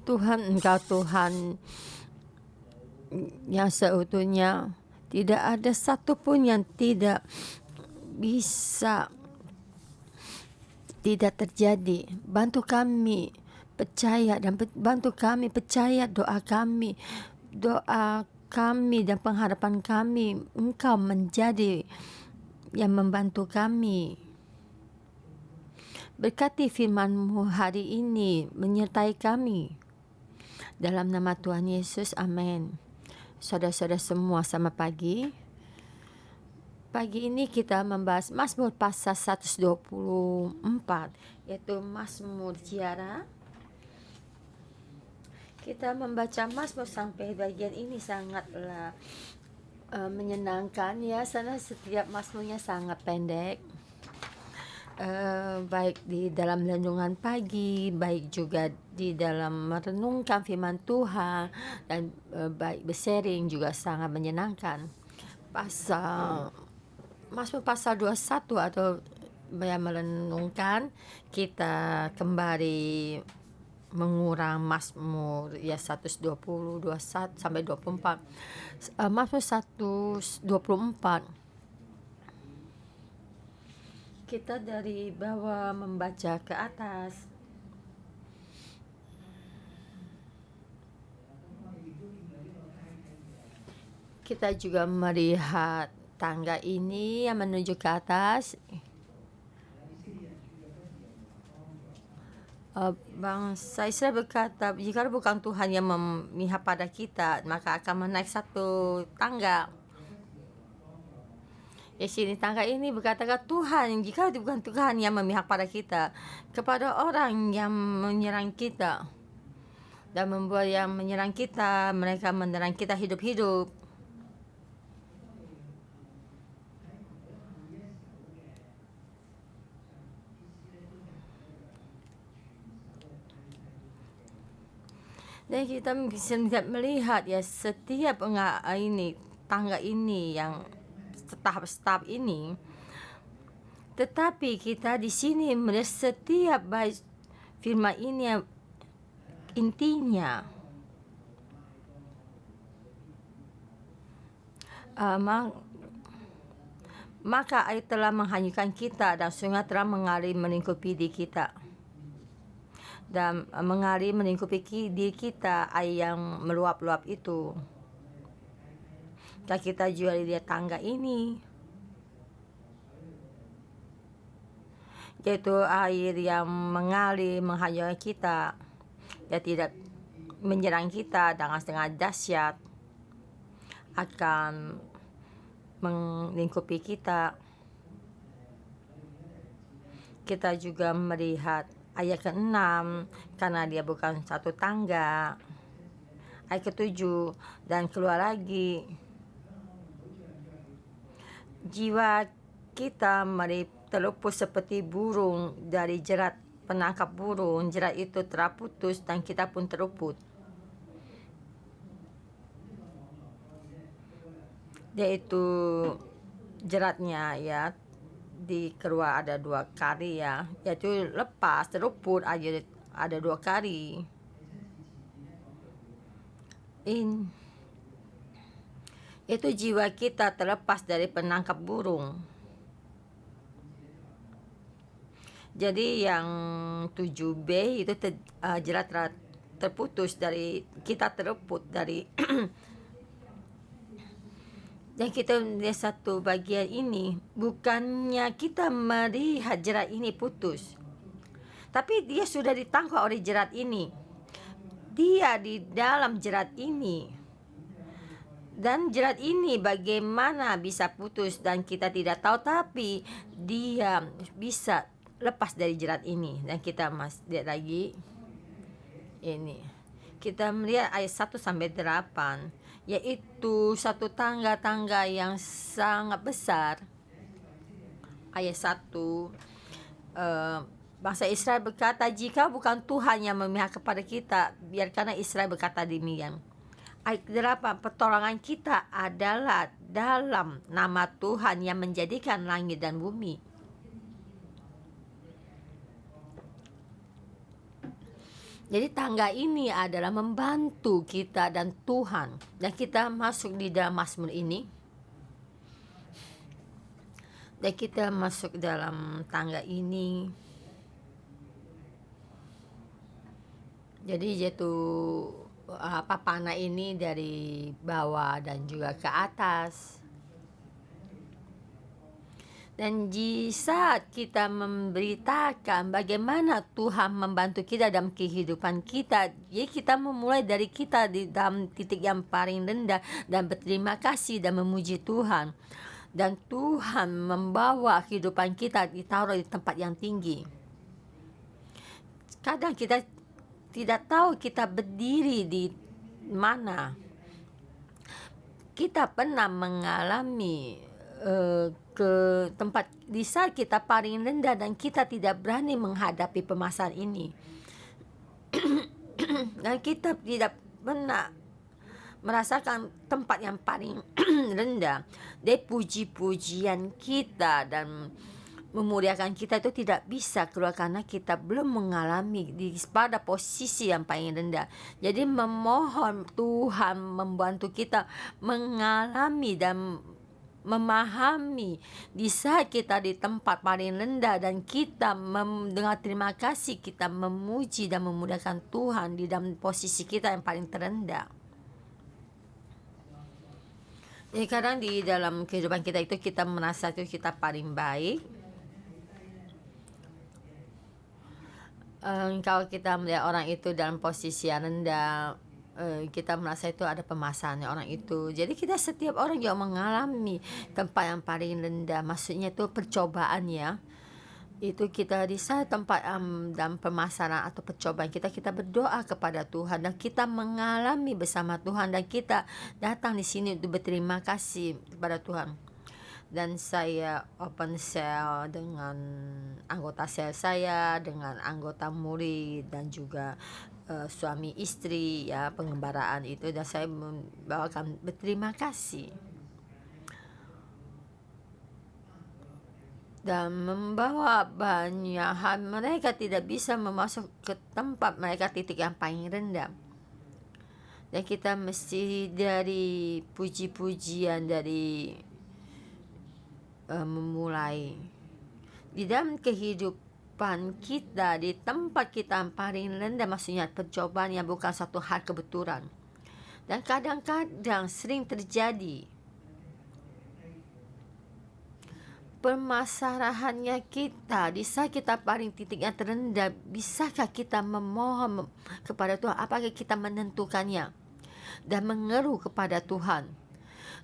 Tuhan, Engkau Tuhan yang seutuhnya. Tidak ada satupun yang tidak bisa tidak terjadi. Bantu kami percaya dan bantu kami percaya doa kami dan pengharapan kami. Engkau menjadi yang membantu kami. Berkati firman-Mu hari ini menyertai kami. Dalam nama Tuhan Yesus, amin. Saudara-saudara semua, selamat pagi. Pagi ini kita membahas Mazmur pasal 124, yaitu Mazmur Ziarah. Kita membaca Mazmur sampai bagian ini sangatlah menyenangkan ya, karena setiap Mazmurnya sangat pendek. Baik di dalam renungan pagi, baik juga di dalam merenungkan firman Tuhan, dan baik bersharing juga sangat menyenangkan. Mazmur pasal 21 atau yang merenungkan, kita kembali mengurang Mazmur ya 120, 21 sampai 24. Mazmur 124. Kita dari bawah membaca ke atas. Kita juga melihat tangga ini yang menuju ke atas. Bangsa Israel berkata, jika bukan Tuhan yang memihak pada kita, maka akan menaik satu tangga. Di sini tangga ini berkata Tuhan, jika bukan Tuhan yang memihak pada kita, kepada orang yang menyerang kita dan membuat yang menyerang kita, mereka menyerang kita hidup-hidup. Dan kita bisa melihat ya, setiap tangga ini yang tahap-tahap ini. Tetapi kita di sini melihat setiap baik firman ini intinya maka air telah menghanyutkan kita dan sungai telah mengalir melingkupi diri kita. Dan mengalir melingkupi diri kita, air yang meluap-luap itu. Dan kita juga lihat tangga ini, yaitu air yang mengalir menghanyutkan kita, dan tidak menyerang kita dengan setengah dahsyat, akan melingkupi kita. Kita juga melihat ayat ke-6, karena dia bukan satu tangga. Ayat ke-7, dan keluar lagi. Jiwa kita terlepas seperti burung dari jerat penangkap burung. Jerat itu terputus dan kita pun terluput. Yaitu jeratnya ya, keluar ada 2 kali ya, yaitu lepas, terluput aja ada 2 kali. Itu jiwa kita terlepas dari penangkap burung. Jadi yang 7B itu jerat terputus dari kita, terluput dari dan kita melihat satu bagian ini, bukannya kita melihat jerat ini putus, tapi dia sudah ditangkap oleh jerat ini. Dia di dalam jerat ini, dan jerat ini bagaimana bisa putus dan kita tidak tahu, tapi dia bisa lepas dari jerat ini. Dan kita lihat lagi ini, kita melihat ayat 1 sampai 8, yaitu satu tangga-tangga yang sangat besar. Ayat 1, bangsa Israel berkata, jika bukan Tuhan yang memihak kepada kita, biarkanlah Israel berkata demikian. Ayat 8, pertolongan kita adalah dalam nama Tuhan yang menjadikan langit dan bumi. Jadi tangga ini adalah membantu kita dan Tuhan. Dan kita masuk di dalam Mazmur ini. Dan kita masuk dalam tangga ini. Jadi jatuh panah ini dari bawah dan juga ke atas. Dan di saat kita memberitakan bagaimana Tuhan membantu kita dalam kehidupan kita, jadi kita memulai dari kita di dalam titik yang paling rendah dan berterima kasih dan memuji Tuhan. Dan Tuhan membawa kehidupan kita ditaruh di tempat yang tinggi. Kadang kita tidak tahu kita berdiri di mana. Kita pernah mengalami ke tempat di saat kita paling rendah dan kita tidak berani menghadapi permasalahan ini. Dan kita tidak pernah merasakan tempat yang paling rendah. Dari puji-pujian kita dan memuliakan kita itu tidak bisa keluar karena kita belum mengalami pada posisi yang paling rendah. Jadi memohon Tuhan membantu kita mengalami dan memahami di saat kita di tempat paling rendah dan kita dengan terima kasih kita memuji dan memuliakan Tuhan di dalam posisi kita yang paling terendah. Jadi kadang di dalam kehidupan kita itu kita merasa itu kita paling baik. Kalau kita melihat orang itu dalam posisi yang rendah, kita merasa itu ada permasalahan orang itu. Jadi kita setiap orang juga mengalami tempat yang paling rendah. Maksudnya itu percobaan ya. Itu kita di saat tempat dalam permasalahan atau percobaan kita berdoa kepada Tuhan dan kita mengalami bersama Tuhan dan kita datang di sini untuk berterima kasih kepada Tuhan. Dan saya open cell dengan anggota sel saya, dengan anggota murid dan juga suami istri ya, pengembaraan itu, dan saya membawakan berterima kasih dan membawa banyak hal. Mereka tidak bisa memasuk ke tempat mereka titik yang paling rendah, dan kita mesti dari puji-pujian dari memulai di dalam kehidupan kita di tempat kita yang paling rendah. Maksudnya percobaan yang bukan satu hal kebetulan, dan kadang-kadang sering terjadi permasalahannya kita di saat kita paling titik yang terendah. Bisakah kita memohon kepada Tuhan? Apakah kita menentukannya dan mengeluh kepada Tuhan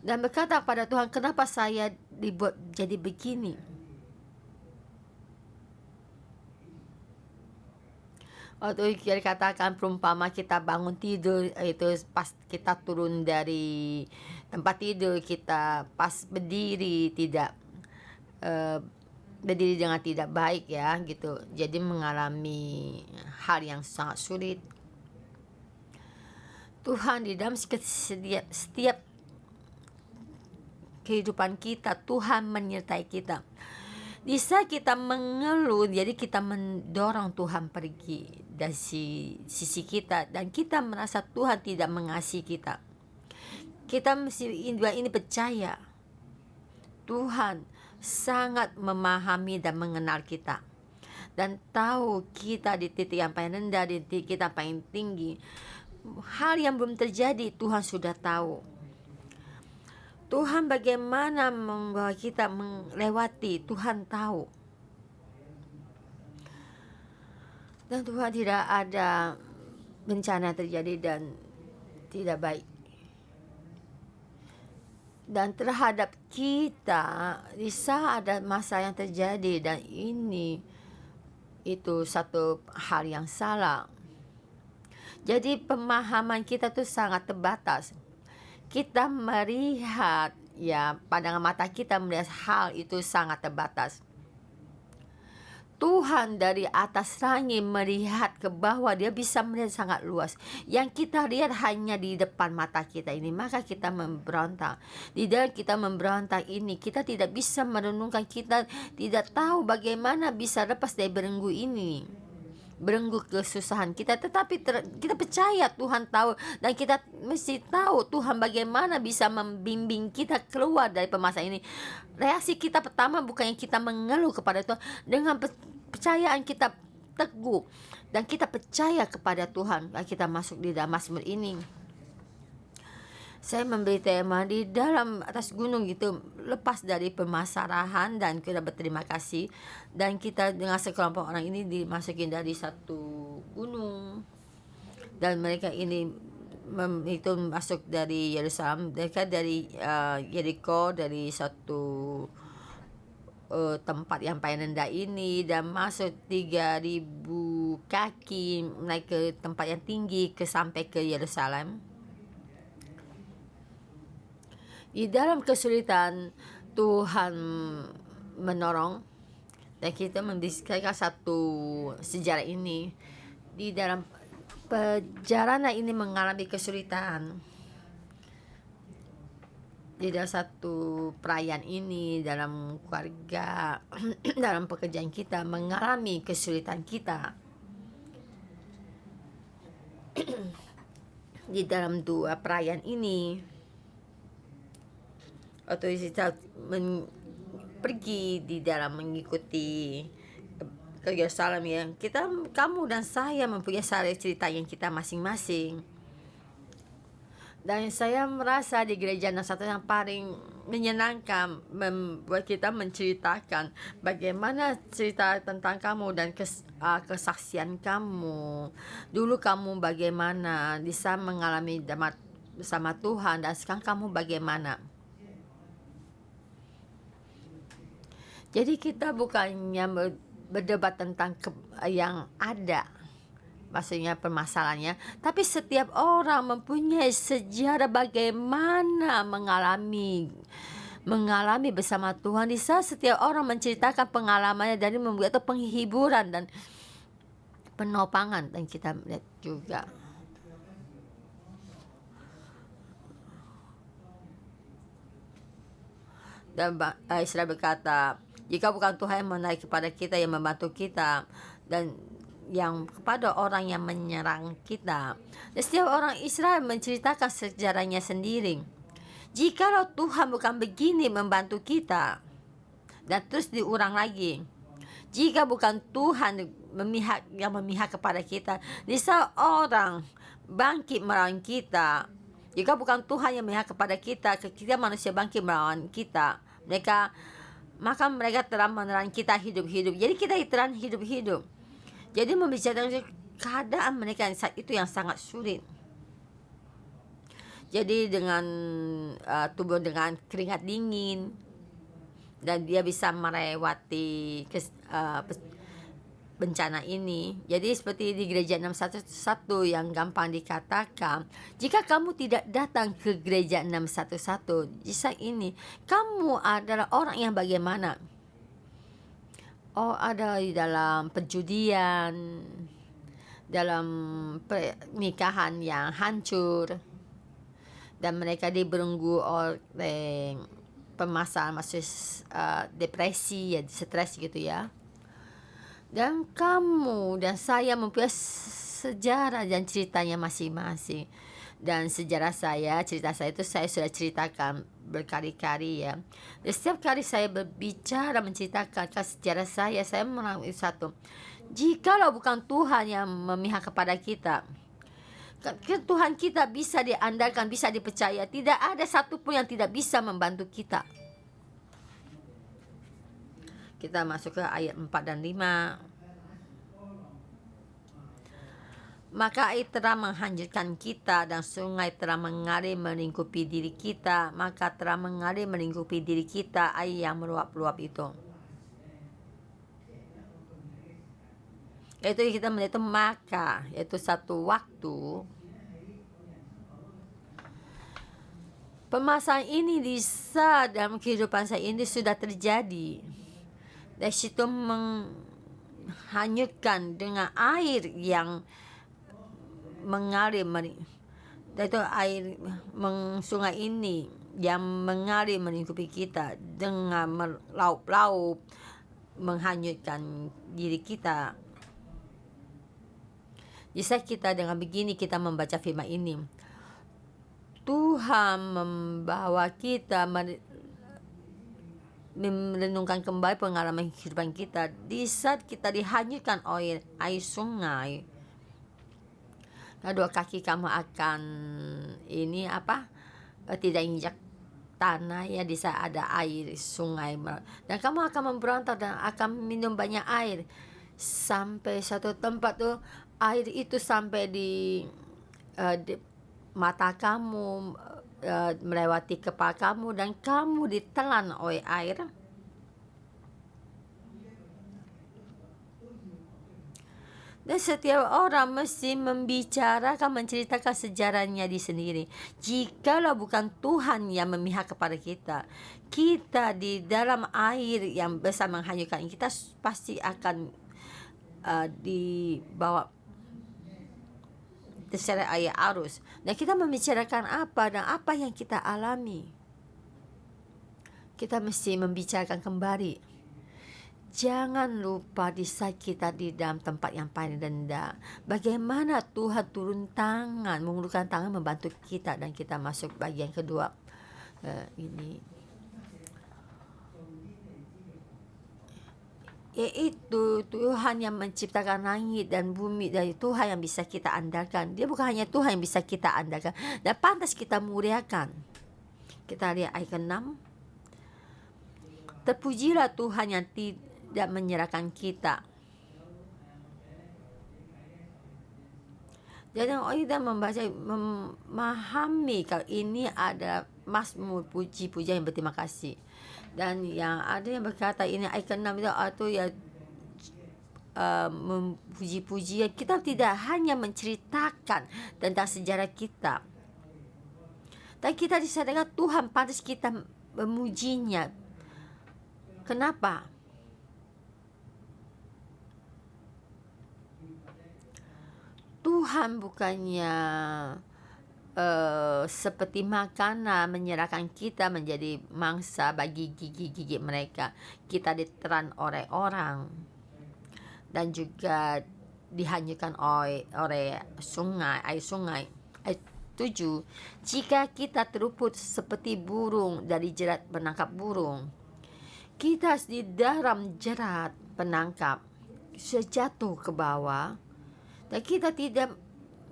dan berkata kepada Tuhan, kenapa saya dibuat jadi begini? Waktu kita katakan perumpama kita bangun tidur, itu pas kita turun dari tempat tidur, kita pas berdiri tidak berdiri dengan tidak baik ya gitu. Jadi mengalami hal yang sangat sulit. Tuhan di dalam setiap kehidupan kita, Tuhan menyertai kita. Di saat kita mengeluh, jadi kita mendorong Tuhan pergi dari sisi kita, dan kita merasa Tuhan tidak mengasihi kita. Kita mesti ini percaya Tuhan sangat memahami dan mengenal kita, dan tahu kita di titik yang paling rendah, di titik kita paling tinggi. Hal yang belum terjadi Tuhan sudah tahu. Tuhan bagaimana membawa kita melewati, Tuhan tahu. Dan Tuhan tidak ada bencana terjadi dan tidak baik. Dan terhadap kita di saat ada masa yang terjadi, dan itu satu hal yang salah. Jadi pemahaman kita tuh sangat terbatas. Kita melihat ya, pandangan mata kita melihat hal itu sangat terbatas. Tuhan dari atas langit melihat ke bawah, dia bisa melihat sangat luas. Yang kita lihat hanya di depan mata kita ini, maka kita memberontak. Di dalam kita memberontak ini, kita tidak bisa merenungkan, kita tidak tahu bagaimana bisa lepas dari belenggu ini. belenggu kesusahan kita, tetapi kita percaya Tuhan tahu, dan kita mesti tahu Tuhan bagaimana bisa membimbing kita keluar dari permasalahan ini. Reaksi kita pertama bukannya kita mengeluh kepada Tuhan, dengan percayaan kita teguh dan kita percaya kepada Tuhan. Kita masuk di dalam Mazmur ini. Saya memberi tema di dalam atas gunung gitu, lepas dari permasalahan, dan kita berterima kasih. Dan kita dengan sekelompok orang ini dimasukin dari satu gunung, dan mereka ini itu masuk dari Yerusalem, mereka dari Yeriko, dari satu tempat yang paling rendah ini, dan masuk 3.000 kaki naik ke tempat yang tinggi sampai ke Yerusalem. Di dalam kesulitan Tuhan menolong, dan kita membicarakan satu sejarah ini. Di dalam perjalanan ini mengalami kesulitan, di dalam satu perayaan ini, dalam keluarga, dalam pekerjaan kita mengalami kesulitan kita. Di dalam dua perayaan ini, atau kita pergi di dalam mengikuti ke Yerusalem, ya, kamu dan saya mempunyai cerita yang kita masing-masing. Dan saya merasa di gereja satu yang paling menyenangkan membuat kita menceritakan bagaimana cerita tentang kamu dan kesaksian kamu. Dulu kamu bagaimana bisa mengalami damai bersama Tuhan, dan sekarang kamu bagaimana. Jadi kita bukannya berdebat tentang yang ada, maksudnya permasalahannya, tapi setiap orang mempunyai sejarah bagaimana mengalami bersama Tuhan. Di saat setiap orang menceritakan pengalamannya dari membuat penghiburan dan penopangan, dan kita melihat juga dan Israel berkata, jika bukan Tuhan yang menaik kepada kita, yang membantu kita, dan yang kepada orang yang menyerang kita. Dan setiap orang Israel menceritakan sejarahnya sendiri. Jikalau Tuhan bukan begini membantu kita, dan terus diulang lagi, jika bukan Tuhan yang memihak kepada kita, di saat orang bangkit melawan kita, jika bukan Tuhan yang memihak kepada kita manusia bangkit melawan kita, maka mereka telah menelan kita hidup-hidup. Jadi kita ditelan hidup-hidup. Jadi membicarakan keadaan mereka itu yang sangat sulit. Jadi dengan tubuh dengan keringat dingin, dan dia bisa melewati bencana ini. Jadi seperti di gereja 611 yang gampang dikatakan, jika kamu tidak datang ke gereja 611 di saat ini, kamu adalah orang yang bagaimana? Ada di dalam perjudian, dalam pernikahan yang hancur, dan mereka dibelenggu oleh permasalahan, depresi, ya, stres gitu ya. Dan kamu dan saya mempunyai sejarah dan ceritanya masing-masing. Dan cerita saya itu saya sudah ceritakan berkali-kali, ya. Dan setiap kali saya berbicara menceritakan sejarah saya mengalami satu. Jikalau bukan Tuhan yang memihak kepada kita, Tuhan kita bisa diandalkan, bisa dipercaya. Tidak ada satupun yang tidak bisa membantu kita. Kita masuk ke ayat 4 dan 5. Maka air telah menghancurkan kita, dan sungai telah mengalir melingkupi diri kita. Maka telah mengalir melingkupi diri kita air yang meluap-luap itu. Yaitu kita melihat maka, yaitu satu waktu. Permasalahan ini dalam kehidupan saya ini sudah terjadi. Dari situ menghanyutkan dengan air yang mengalir, itu air sungai ini yang mengalir melingkupi kita dengan melaup-laup menghanyutkan diri kita. Di saat kita dengan begini kita membaca firman ini, Tuhan membawa kita merenungkan kembali pengalaman kehidupan kita. Di saat kita dihanyutkan oleh air sungai, kedua kaki kamu akan tidak injak tanah ya, di saat ada air sungai, dan kamu akan memberontak dan akan minum banyak air sampai satu tempat tuh air itu sampai di mata kamu, melewati kepala kamu, dan kamu ditelan oleh air. Dan setiap orang mesti membicarakan, menceritakan sejarahnya di sendiri. Jikalau bukan Tuhan yang memihak kepada kita, kita di dalam air yang besar menghanyutkan, kita pasti akan dibawa terseret air arus. Dan kita membicarakan apa dan apa yang kita alami, kita mesti membicarakan kembali. Jangan lupa di saat kita di dalam tempat yang paling rendah, bagaimana Tuhan turun tangan, mengulurkan tangan membantu kita, dan kita masuk bagian kedua ini, yaitu Tuhan yang menciptakan langit dan bumi, dari Tuhan yang bisa kita andalkan. Dia bukan hanya Tuhan yang bisa kita andalkan dan pantas kita muliakan. Kita lihat ayat ke-6. Terpujilah Tuhan yang tidak menyerahkan kita. Jadi kita membaca, memahami kalau ini ada mazmur puji-pujian yang berterima kasih. Dan yang ada yang berkata ini ayat ke-6 itu atau ya memuji-pujian. Kita tidak hanya menceritakan tentang sejarah kita, tapi kita disadarkan Tuhan pantas kita memujinya. Kenapa? Tuhan bukannya seperti makanan menyerahkan kita menjadi mangsa bagi gigi-gigi mereka. Kita ditelan oleh orang dan juga dihanyutkan oleh sungai, air sungai. Ayat 7, jika kita teruput seperti burung dari jerat penangkap burung, kita di dalam jerat penangkap sejatuh ke bawah, dan kita tidak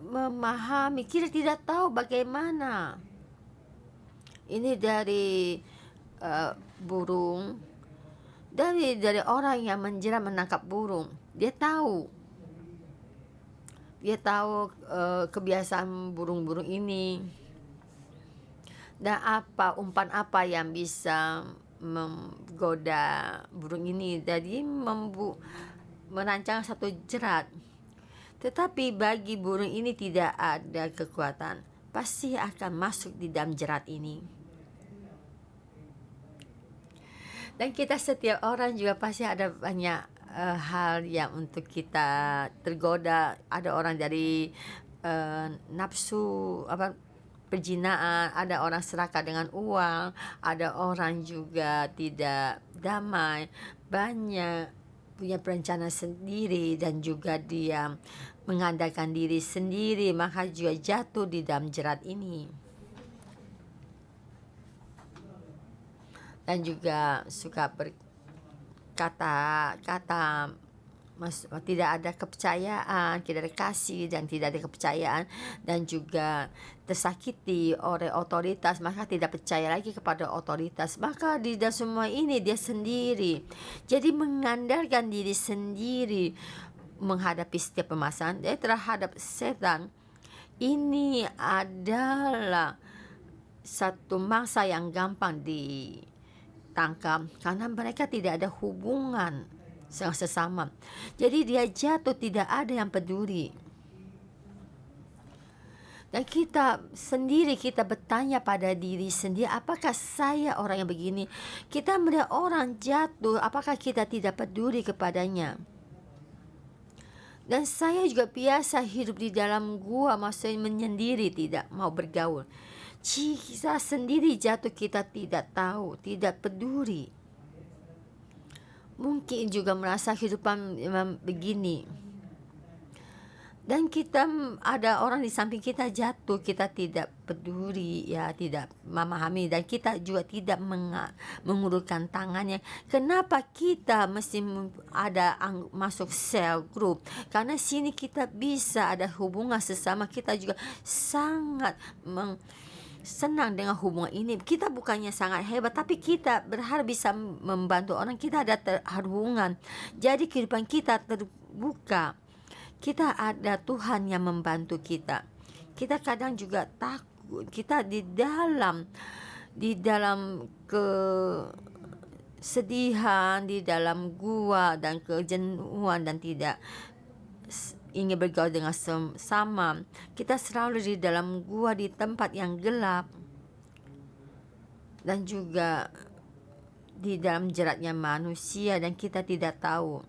memahami, kita tidak tahu bagaimana. Ini dari burung, dari orang yang menjerat menangkap burung. Dia tahu kebiasaan burung-burung ini dan umpan apa yang bisa menggoda burung ini. Jadi merancang satu jerat. Tetapi bagi burung ini tidak ada kekuatan, pasti akan masuk di dalam jerat ini. Dan kita setiap orang juga pasti ada banyak hal yang untuk kita tergoda. Ada orang dari nafsu perjinaan, ada orang serakah dengan uang, ada orang juga tidak damai, banyak punya perencanaan sendiri, dan juga dia mengandalkan diri sendiri, maka juga jatuh di dalam jerat ini. Dan juga suka berkata-kata, tidak ada kepercayaan, tidak ada kasih dan tidak ada kepercayaan, dan juga tersakiti oleh otoritas, maka tidak percaya lagi kepada otoritas. Maka di dalam semua ini dia sendiri, jadi mengandalkan diri sendiri menghadapi setiap permasalahan dia terhadap setan. Ini adalah satu mangsa yang gampang ditangkap karena mereka tidak ada hubungan sesama. Jadi dia jatuh, tidak ada yang peduli. Dan kita sendiri, kita bertanya pada diri sendiri, apakah saya orang yang begini? Kita melihat orang jatuh, apakah kita tidak peduli kepadanya? Dan saya juga biasa hidup di dalam gua, maksudnya menyendiri, tidak mau bergaul. Jika sendiri jatuh, kita tidak tahu, tidak peduli. Mungkin juga merasa kehidupan begini. dan kita ada orang di samping kita jatuh, kita tidak peduli ya, tidak memahami, dan kita juga tidak mengulurkan tangannya. Kenapa kita mesti ada masuk sel group? Karena sini kita bisa ada hubungan sesama, kita juga sangat senang dengan hubungan ini. Kita bukannya sangat hebat, tapi kita berharap bisa membantu orang. Kita ada hubungan, jadi kehidupan kita terbuka. Kita ada Tuhan yang membantu kita. Kita kadang juga takut. Kita di dalam kesedihan, di dalam gua dan kejenuhan, dan tidak ingin bergaul dengan sesama. Kita selalu di dalam gua, di tempat yang gelap, dan juga di dalam jeratnya manusia, dan kita tidak tahu.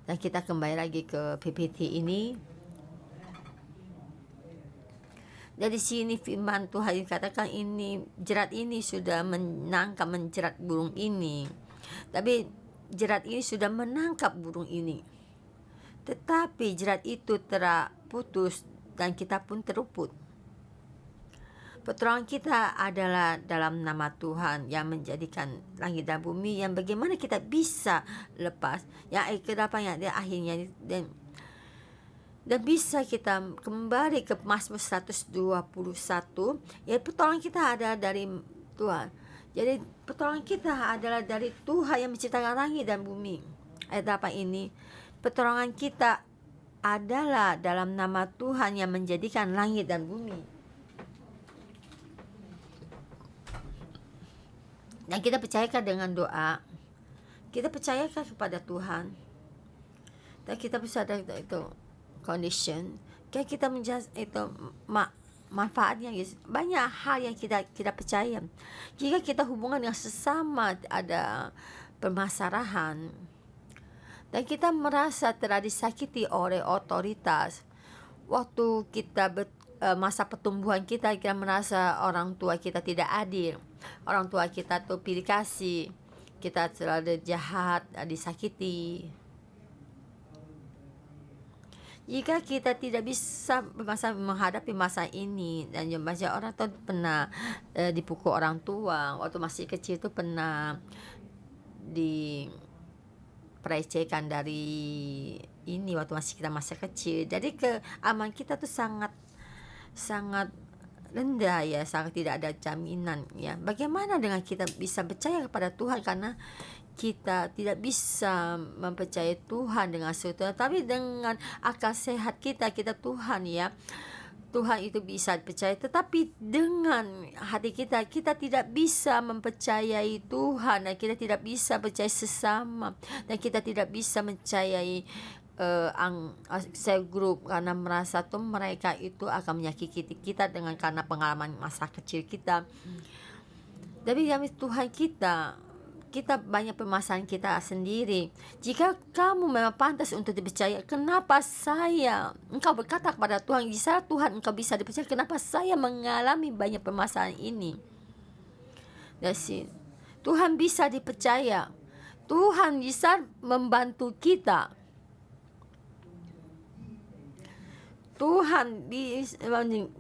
Dan kita kembali lagi ke PPT ini. Dari sini firman Tuhan katakan ini, jerat ini sudah menjerat burung ini. Tapi jerat ini sudah menangkap burung ini. Tetapi jerat itu terputus dan kita pun terluput. Pertolongan kita adalah dalam nama Tuhan yang menjadikan langit dan bumi, yang bagaimana kita bisa lepas yang ke-8 yang dia akhirnya, dan bisa kita kembali ke Mazmur 121, ya pertolongan kita ada dari Tuhan. Jadi pertolongan kita adalah dari Tuhan yang menciptakan langit dan bumi. Ayat 8 ini, pertolongan kita adalah dalam nama Tuhan yang menjadikan langit dan bumi. Dan kita percayakan dengan doa, kita percayakan kepada Tuhan, dan kita bisa ada itu condition, kayak kita menjelaskan itu manfaatnya, guys. Banyak hal yang kita percaya. Jika kita hubungan dengan sesama ada permasalahan, dan kita merasa telah disakiti oleh otoritas, waktu kita masa pertumbuhan kita merasa orang tua kita tidak adil, orang tua kita tuh pilih kasih, kita selalu jahat, disakiti. Jika kita tidak bisa menghadapi masa ini, dan banyak orang tuh pernah dipukul orang tua waktu masih kecil, tuh pernah diperecehkan dari ini waktu kita masih kecil. Jadi keamanan kita tuh sangat rendah ya, sangat tidak ada jaminan ya. Bagaimana dengan kita bisa percaya kepada Tuhan, karena kita tidak bisa mempercayai Tuhan dengan sesuatu, tapi dengan akal sehat kita Tuhan ya, Tuhan itu bisa dipercaya. Tetapi dengan hati kita tidak bisa mempercayai Tuhan, dan kita tidak bisa percaya sesama, dan kita tidak bisa mempercayai sel group, karena merasa tuh mereka itu akan menyakiti kita dengan karena pengalaman masa kecil kita. Tapi kami Tuhan kita banyak permasalahan kita sendiri. Jika kamu memang pantas untuk dipercaya, kenapa engkau berkata kepada Tuhan, jika Tuhan engkau bisa dipercaya, kenapa saya mengalami banyak permasalahan ini? Tuhan bisa dipercaya, Tuhan bisa membantu kita. Tuhan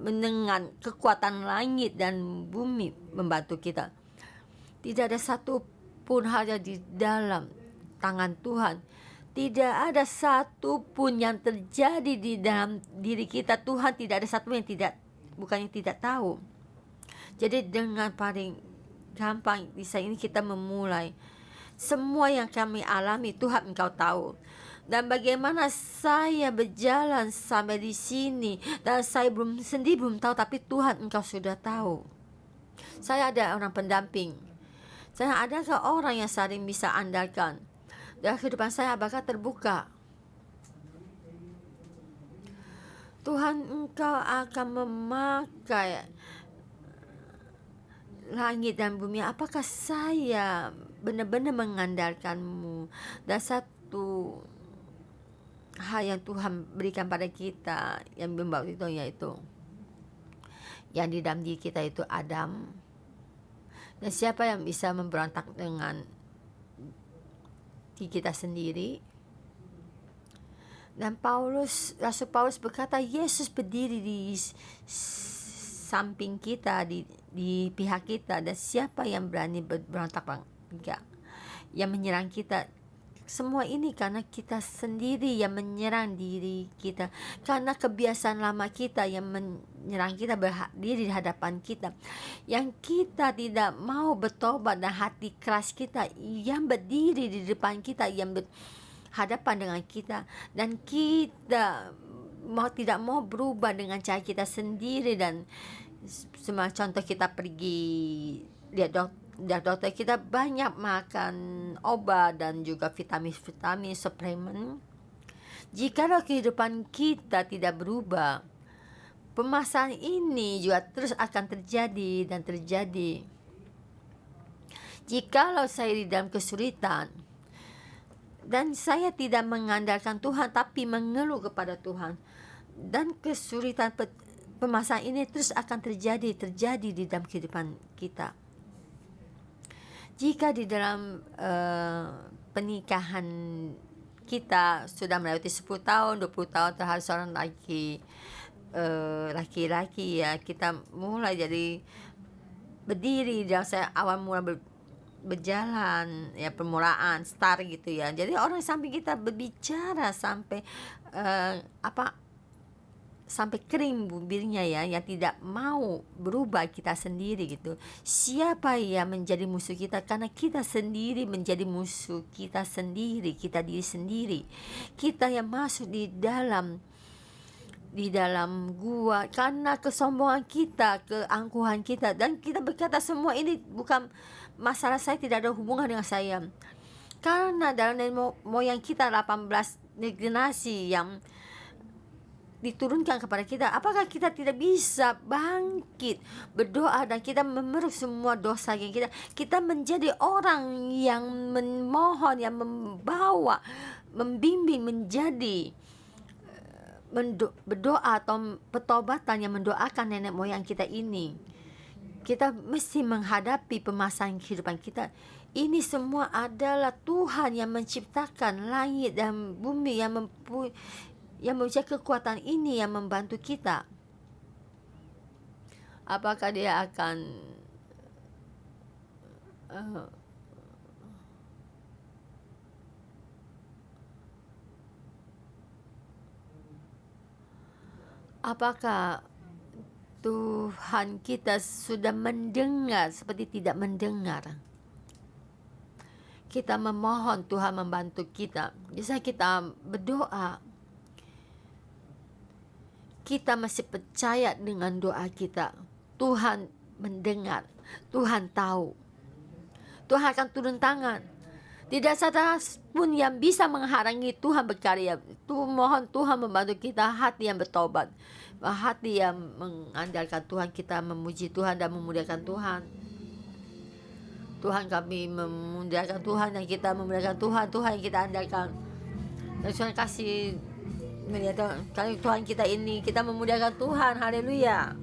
dengan kekuatan langit dan bumi membantu kita. Tidak ada satu pun hal yang di dalam tangan Tuhan. Tidak ada satu pun yang terjadi di dalam diri kita. Tuhan tidak ada satu yang bukannya tidak tahu. Jadi dengan paling gampang di saat ini kita memulai. Semua yang kami alami Tuhan engkau tahu. Dan bagaimana saya berjalan sampai di sini, dan saya sendiri belum tahu, tapi Tuhan engkau sudah tahu. Saya ada orang pendamping. Saya adakah orang yang saling bisa andalkan. Dan kehidupan saya apakah terbuka. Tuhan engkau akan memakai langit dan bumi. Apakah saya benar-benar mengandalkanmu? Dan satu hal yang Tuhan berikan pada kita yang membawa itu, yaitu yang di dalam diri kita itu Adam. Dan siapa yang bisa memberontak dengan diri kita sendiri? Dan Rasul Paulus berkata, Yesus berdiri di samping kita, di pihak kita, dan siapa yang berani berontak yang menyerang kita. Semua ini karena kita sendiri yang menyerang diri kita, karena kebiasaan lama kita yang menyerang kita, berdiri di hadapan kita, yang kita tidak mau bertobat, dan hati keras kita yang berdiri di depan kita, yang berhadapan dengan kita, dan kita tidak mau berubah dengan cara kita sendiri. Dan contoh, kita pergi lihat dokter, kita banyak makan obat dan juga vitamin suplemen. Jikalau kehidupan kita tidak berubah, permasalahan ini juga terus akan terjadi dan terjadi. Jikalau saya di dalam kesulitan dan saya tidak mengandalkan Tuhan, tapi mengeluh kepada Tuhan, dan kesulitan, permasalahan ini terus akan terjadi di dalam kehidupan kita. Jika di dalam pernikahan kita sudah melewati 10 tahun, 20 tahun terhadap seorang laki-laki, ya, kita mulai jadi berdiri. Dan saya awal mula berjalan, ya, permulaan start gitu, ya. Jadi orang samping kita berbicara sampai sampai kering bibirnya, ya, yang tidak mau berubah kita sendiri gitu. Siapa yang menjadi musuh kita? Karena kita sendiri menjadi musuh kita sendiri, kita diri sendiri. Kita yang masuk di dalam gua karena kesombongan kita, keangkuhan kita, dan kita berkata semua ini bukan masalah saya, tidak ada hubungan dengan saya. Karena dalam moyang kita 18 generasi yang diturunkan kepada kita, apakah kita tidak bisa bangkit berdoa dan kita memeluk semua dosa yang kita menjadi orang yang memohon, yang membawa, membimbing menjadi berdoa atau pertobatan yang mendoakan nenek moyang kita ini. Kita mesti menghadapi permasalahan kehidupan kita. Ini semua adalah Tuhan yang menciptakan langit dan bumi, yang mempunyai kekuatan ini, yang membantu kita. Apakah dia akan apakah Tuhan kita sudah mendengar seperti tidak mendengar? Kita memohon Tuhan membantu kita. Bisa kita berdoa, kita masih percaya dengan doa kita. Tuhan mendengar, Tuhan tahu, Tuhan akan turun tangan. Tidak satu pun yang bisa menghalangi Tuhan berkarya. Mohon Tuhan membantu kita, hati yang bertobat, hati yang mengandalkan Tuhan. Kita memuji Tuhan dan memuliakan Tuhan. Tuhan, kami memuliakan Tuhan, dan kita memuliakan Tuhan. Tuhan yang kita andalkan. Dan Tuhan kasih melihat Tuhan kita ini, kita memuliakan Tuhan. Haleluya.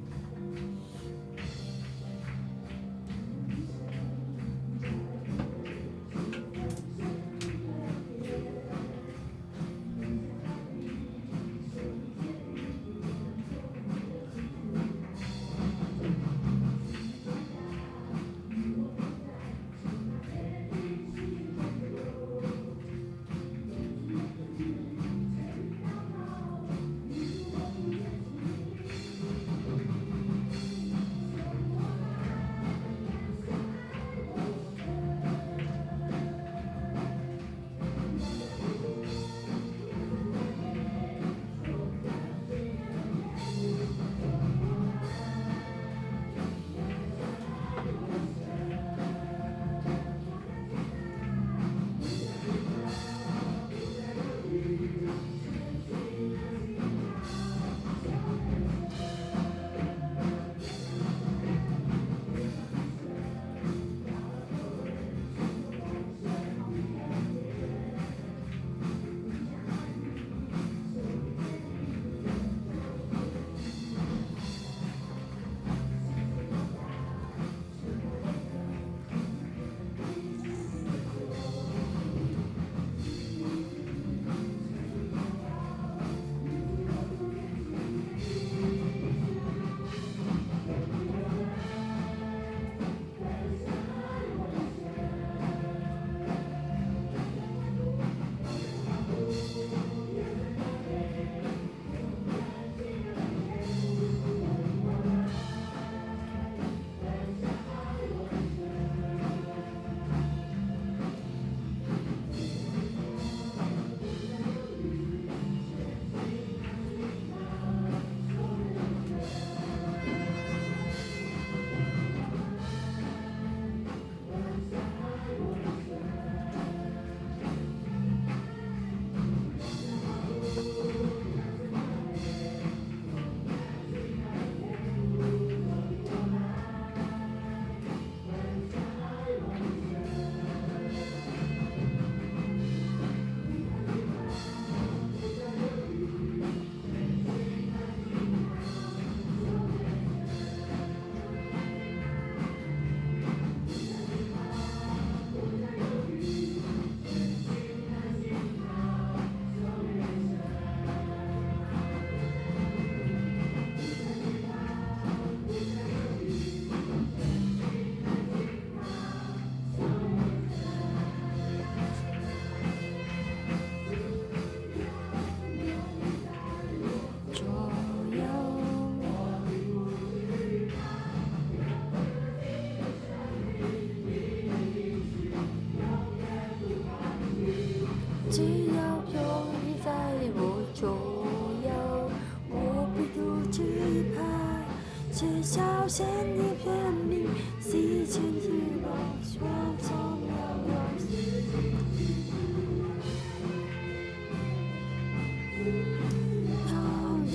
至少现你偏命，是前提吧，说重要的事。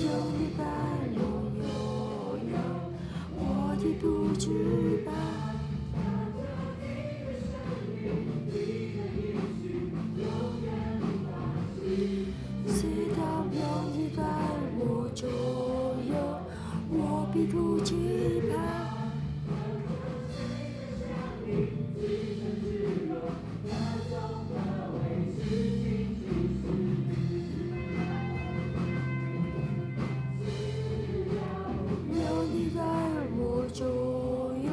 悠悠的白鹭，我的不知吧。直到有你在我左右，我并不惧怕。有你在我左右，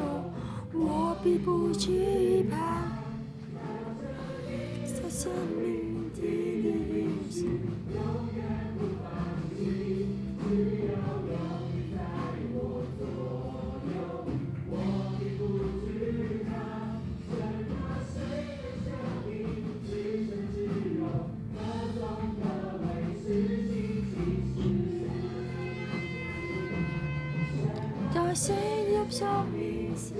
我并不惧怕。在生命的旅行。在谁入生命时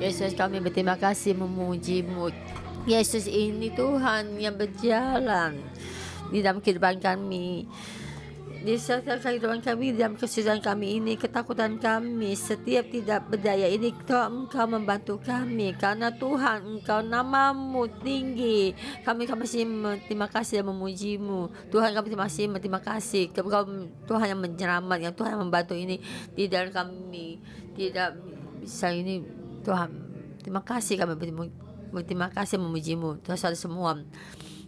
，Yesus, kami berterima kasih memuji-Mu. Yesus, ini Tuhan yang berjalan di dalam kehidupan kami, di setiap kehidupan kami, dalam kesusahan kami ini, ketakutan kami, setiap tidak berdaya ini, Tuhan Engkau membantu kami. Karena Tuhan Engkau nama-Mu tinggi, kami masih berterima kasih dan memuji-Mu. Tuhan, kami masih berterima kasih kepada Tuhan yang menyelamatkan, Tuhan yang membantu ini. Tidak kami tidak bisa ini. Tuhan, terima kasih, kami berterima kasih memuji-Mu. Tuhan, saudara semua,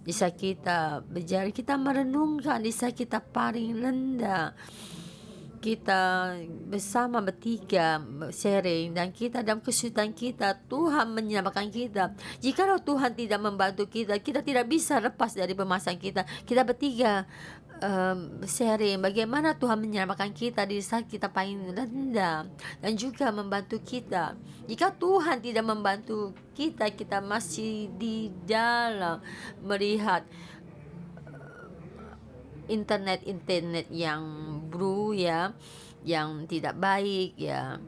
di saat kita berjalan, kita merenungkan, di saat kita paling rendah, kita bersama bertiga sharing, dan kita dalam kesulitan kita, Tuhan menyelamatkan kita. Jikalau Tuhan tidak membantu kita, kita tidak bisa lepas dari permasalahan kita. Kita bertiga sharing bagaimana Tuhan menyelamatkan kita di saat kita paling rendah, dan juga membantu kita. Jika Tuhan tidak membantu kita, kita masih di dalam melihat internet yang buruk ya, yang tidak baik ya.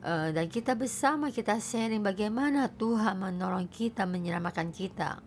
Dan kita bersama kita sharing bagaimana Tuhan menolong kita, menyelamatkan kita.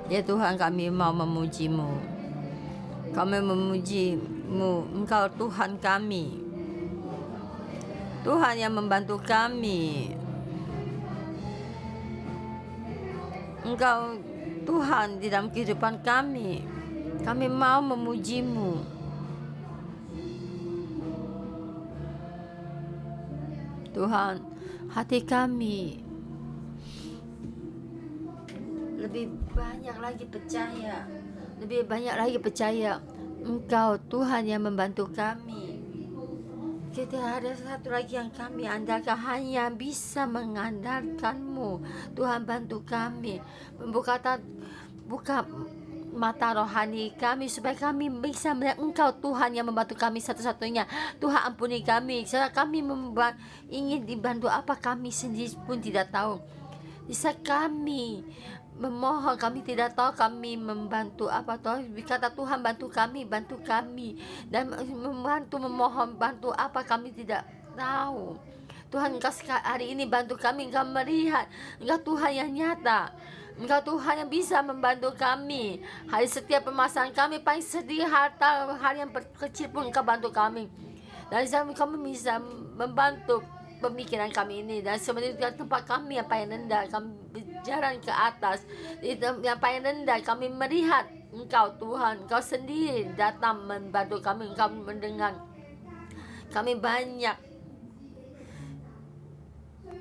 Ya Tuhan, kami mau memuji-Mu. Kami memuji-Mu, Engkau Tuhan kami, Tuhan yang membantu kami. Engkau Tuhan di dalam kehidupan kami. Kami mau memuji-Mu. Tuhan, hati kami lebih banyak lagi percaya Engkau Tuhan yang membantu kami. Kita ada satu lagi yang kami andalkan, hanya bisa mengandalkan-Mu. Tuhan, bantu kami, buka mata rohani kami supaya kami bisa melihat Engkau Tuhan yang membantu kami satu-satunya. Tuhan, ampuni kami, karena kami ingin dibantu apa kami sendiri pun tidak tahu. Bisa kami memohon, kami tidak tahu kami membantu apa. Tuhan kata, Tuhan bantu kami, dan memohon bantu apa kami tidak tahu. Tuhan, Engkau hari ini bantu kami, Engkau melihat, Engkau Tuhan yang nyata, Engkau Tuhan yang bisa membantu kami. Hari setiap permasalahan kami, paling sedih harta, hal yang kecil pun Engkau bantu kami. Dan kami bisa membantu pemikiran kami ini, dan sebenarnya tempat kami yang paling rendah, kami berjalan ke atas. Di yang paling rendah kami melihat Engkau Tuhan, Engkau sendiri datang membantu kami. Engkau mendengar kami banyak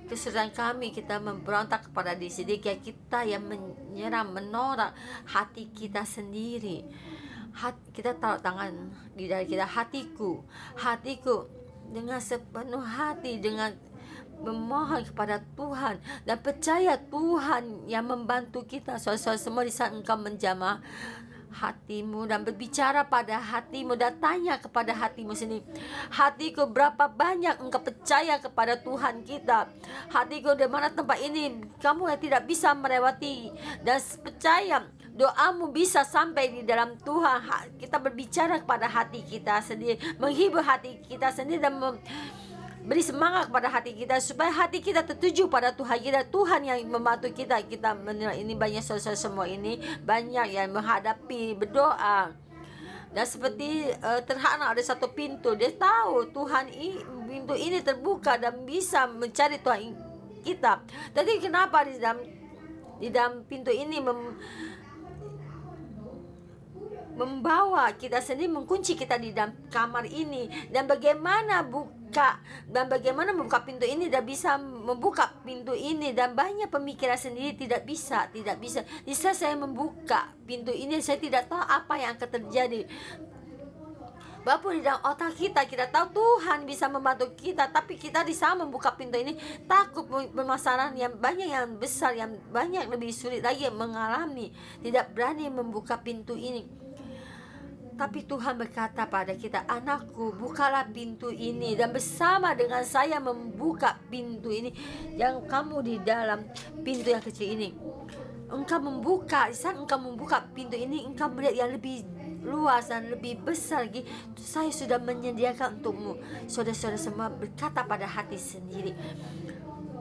kesulitan kami, kita memberontak kepada diri sendiri, kita yang menyerah, menolak hati kita sendiri. Kita taruh tangan di dalam kita, hatiku dengan sepenuh hati, dengan memohon kepada Tuhan dan percaya Tuhan yang membantu kita. Saudara-saudara semua, di saat engkau menjamah hatimu dan berbicara pada hatimu dan tanya kepada hatimu sendiri, hatiku, berapa banyak engkau percaya kepada Tuhan kita? Hatiku, di mana tempat ini kamu yang tidak bisa melewati, dan percaya doamu bisa sampai di dalam Tuhan. Kita berbicara kepada hati kita sendiri, menghibur hati kita sendiri, dan beri semangat kepada hati kita supaya hati kita tertuju pada Tuhan kita, Tuhan yang membantu kita. Kita menilai ini banyak saudara semua ini, banyak yang menghadapi berdoa, dan seperti terhadap ada satu pintu, dia tahu Tuhan pintu ini terbuka dan bisa mencari Tuhan kita. Tapi kenapa di dalam pintu ini membawa kita sendiri, mengunci kita di dalam kamar ini, dan bagaimana membuka pintu ini, dan bisa membuka pintu ini, dan banyak pemikiran sendiri tidak bisa. Bisa saya membuka pintu ini, saya tidak tahu apa yang akan terjadi. Walaupun di dalam otak kita tahu Tuhan bisa membantu kita, tapi kita di saat membuka pintu ini takut permasalahan yang banyak, yang besar, yang banyak lebih sulit lagi mengalami, tidak berani membuka pintu ini. Tapi Tuhan berkata pada kita, anakku, bukalah pintu ini, dan bersama dengan saya membuka pintu ini. Yang kamu di dalam pintu yang kecil ini, engkau membuka, saat engkau membuka pintu ini, engkau melihat yang lebih luas dan lebih besar lagi. Saya sudah menyediakan untukmu. Saudara-saudara semua, berkata pada hati sendiri,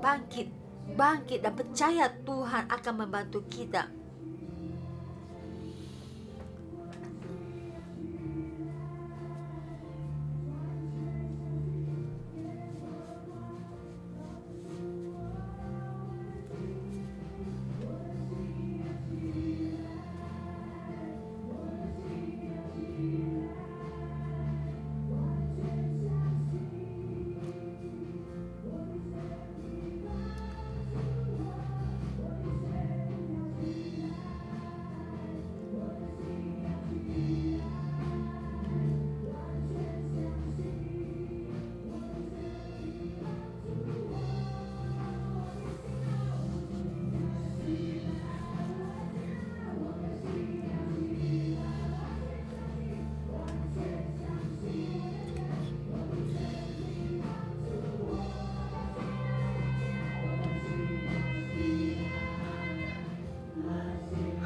bangkit dan percaya Tuhan akan membantu kita.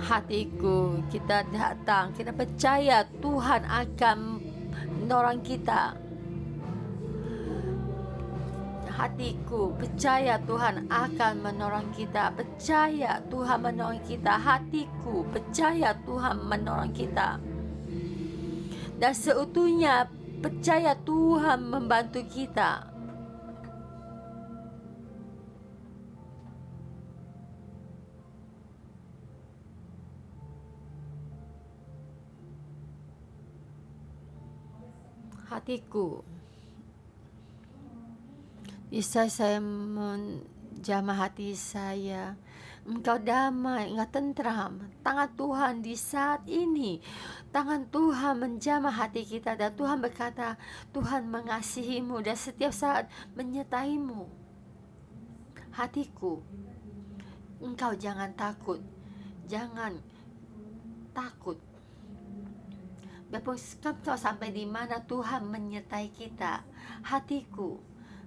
Hatiku, kita datang, kita percaya Tuhan akan menolong kita. Hatiku percaya Tuhan akan menolong kita. Percaya Tuhan menolong kita. Hatiku percaya Tuhan menolong kita. Dan seutuhnya percaya Tuhan membantu kita. Hatiku, bisa saya menjamah hati saya. Engkau damai, engkau tentram. Tangan Tuhan di saat ini, tangan Tuhan menjamah hati kita. Dan Tuhan berkata, Tuhan mengasihimu dan setiap saat menyertaimu. Hatiku, engkau jangan takut. Jangan takut. Biarpun engkau sampai di mana, Tuhan menyertai kita. Hatiku,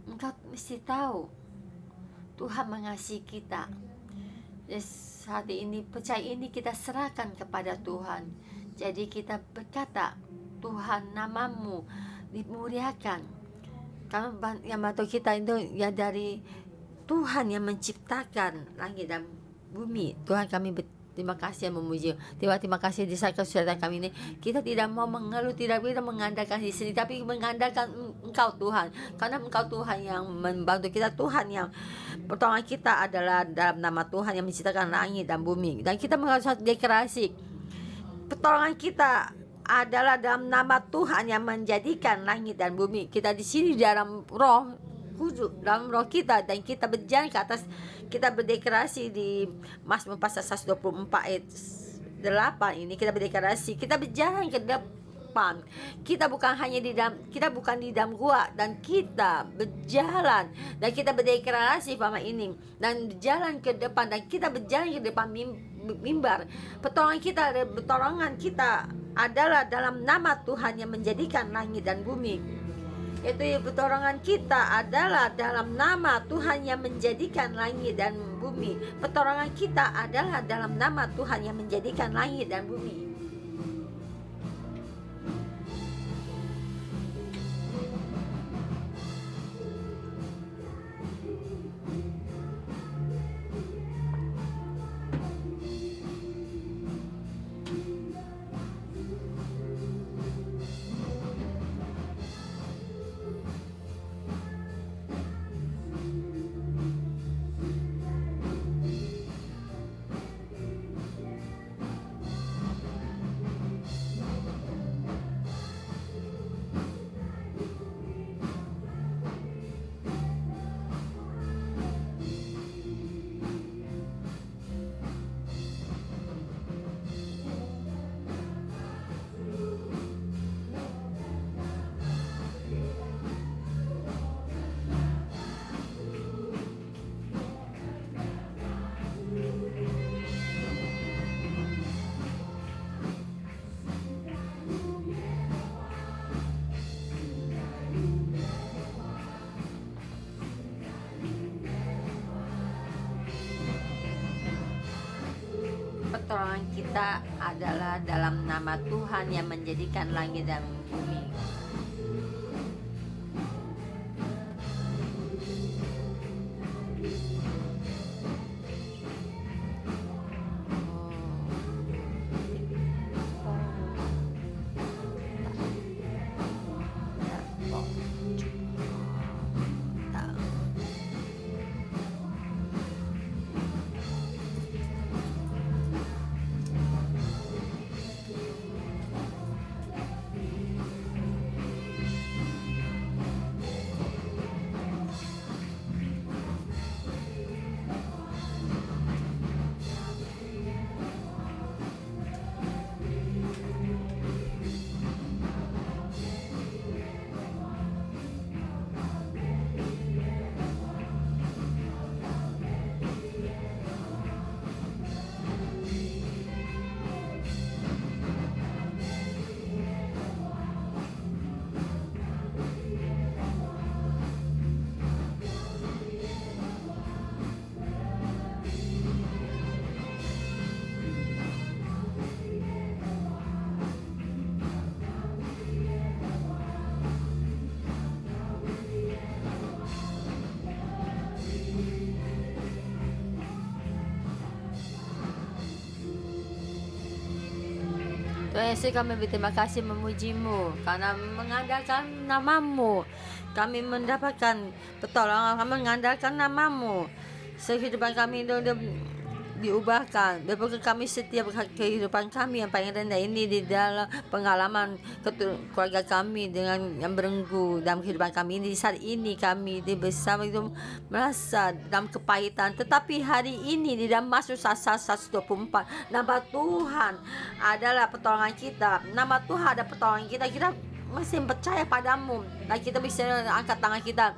engkau mesti tahu Tuhan mengasihi kita. Saat ini, percaya ini kita serahkan kepada Tuhan. Jadi kita berkata, Tuhan, namamu dimuliakan. Karena yang bantu kita itu ya dari Tuhan yang menciptakan langit dan bumi. Tuhan, kami terima kasih dan memuji. Terima kasih di saat kesehatan kami ini. Kita tidak mau mengeluh, tidak bisa mengandalkan diri sendiri, tapi mengandalkan Engkau Tuhan. Karena Engkau Tuhan yang membantu kita, Tuhan yang pertolongan kita adalah dalam nama Tuhan yang menciptakan langit dan bumi. Dan kita mengharus deklarasi, pertolongan kita adalah dalam nama Tuhan yang menjadikan langit dan bumi. Kita di sini dalam roh kudus, dalam roh kita, dan kita berjalan ke atas. Kita berdeklarasi di Mazmur pasal 124 ayat 8 ini, kita berdeklarasi, kita berjalan ke depan. Kita bukan hanya di dalam, kita bukan di dalam gua, dan kita berjalan dan kita berdeklarasi firman ini dan berjalan ke depan, dan kita berjalan ke depan mimbar. Pertolongan kita adalah dalam nama Tuhan yang menjadikan langit dan bumi. Itu pertolongan kita adalah dalam nama Tuhan yang menjadikan langit dan bumi. Pertolongan kita adalah dalam nama Tuhan yang menjadikan langit dan bumi. Pertolongan kita adalah dalam nama Tuhan yang menjadikan langit dan bumi. Tuhan Yesus, kami berterima kasih memuji-Mu karena mengandalkan nama-Mu kami mendapatkan pertolongan, kami mengandalkan nama-Mu kehidupan kami itu diubahkan. Biarpun kami setiap kehidupan kami yang paling rendah ini di dalam pengalaman keluarga kami dengan yang berenggu dalam kehidupan kami ini, saat ini kami di bersama itu merasa dalam kepahitan, tetapi hari ini di dalam Mazmur 124 nama Tuhan adalah pertolongan kita, nama Tuhan ada pertolongan kita. Kita masih percaya padamu dan kita bisa angkat tangan kita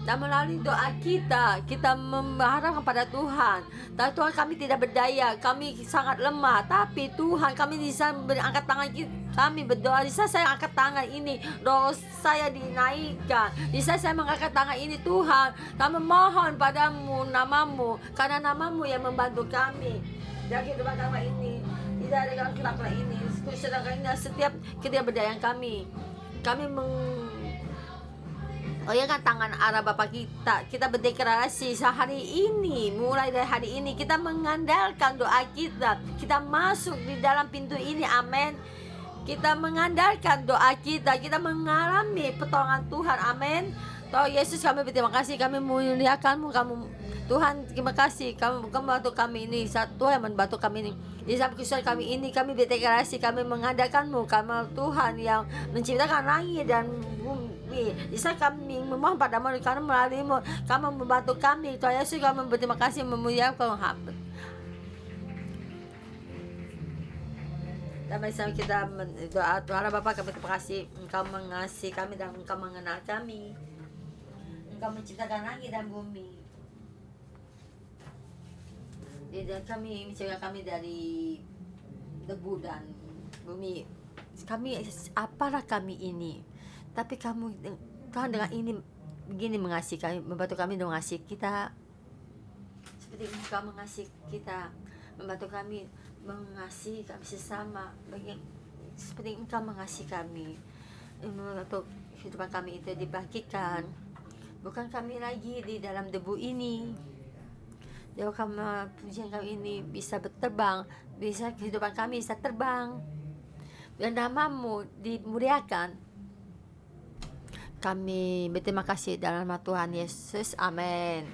dan melalui doa kita mengharapkan pada Tuhan. Dan Tuhan, kami tidak berdaya, kami sangat lemah, tapi Tuhan kami bisa berangkat tangan kami berdoa. Di saat saya angkat tangan ini, roh saya dinaikkan. Di saat saya mengangkat tangan ini, Tuhan, kami mohon padamu, namamu, karena namamu yang membantu kami dan kehidupan kami ini. Tidak ada dalam kehidupan ini, sedangkan setiap ketidakberdayaan kami oyakkan tangan arah Bapa kita berdeklarasi sehari ini, mulai dari hari ini kita mengandalkan doa kita masuk di dalam pintu ini, amin. Kita mengandalkan doa kita mengalami pertolongan Tuhan, amin. Tuhan Yesus, kami berterima kasih, kami memuliakan-Mu, Tuhan, terima kasih kamu membantu kami ini, Tuhan yang membantu kami ini. Di dalam kesusahan kami ini, kami berdeklarasi, kami mengandalkan-Mu, karena Tuhan yang menciptakan langit dan bumi. Di saat kami memohon padamu, karena melalui-Mu, kamu membantu kami. Tuhan Yesus, kami berterima kasih, memuliakan hamba. Dan bersama kita doa, Tuhan Bapa, kami terima kasih, Engkau mengasihi kami dan Engkau mengenal kami. Engkau menciptakan langit dan bumi. Dan kami mencegah kami dari debu dan bumi. Apalah kami ini, tapi kamu Tuhan dengan ini begini mengasihi kami, membantu kami dengan mengasihi kita seperti Engkau mengasihi kita, membantu kami mengasihi kami sesama seperti Engkau mengasihi kami. Untuk kehidupan kami itu dibagikan, bukan kami lagi di dalam debu ini. Jauh kami, pujian kami ini bisa berterbang, bisa kehidupan kami bisa terbang, dan namamu dimuliakan. Kami berterima kasih dalam nama Tuhan Yesus, amin.